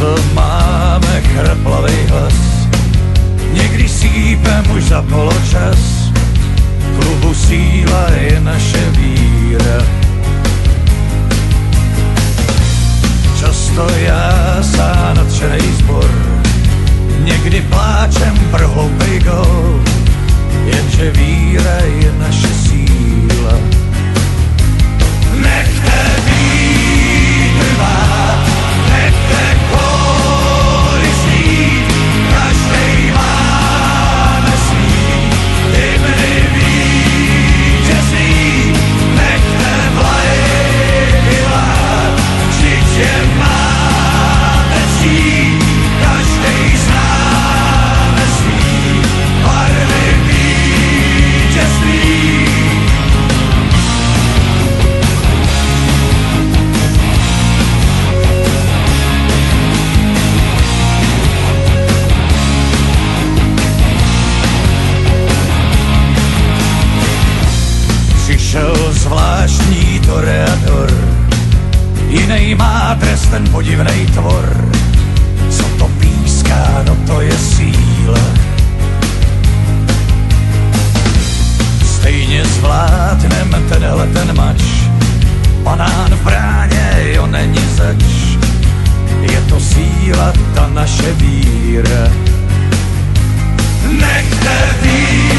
to máme chraplavej hlas, někdy sípem už za poločas. Klubu síla je naše víra. Často já sám nadšenej zbor, někdy pláčem pro hloupej gól, jenže víra je naše síla. Nechte vítr vát, nechte kóry znít, každej máme svý hymny vítězný. Nechte vlajky vlád, vždyť je máme cít, každej známe svý barvy vítězný. Přišel zvláštní toreador, jinej má trest ten podivnej tvor. Co to píská, no to je síla. Stejně zvládnem tenhle ten mač, banán v bráně, jo není zač. Je to síla, ta naše víra. Nechte víra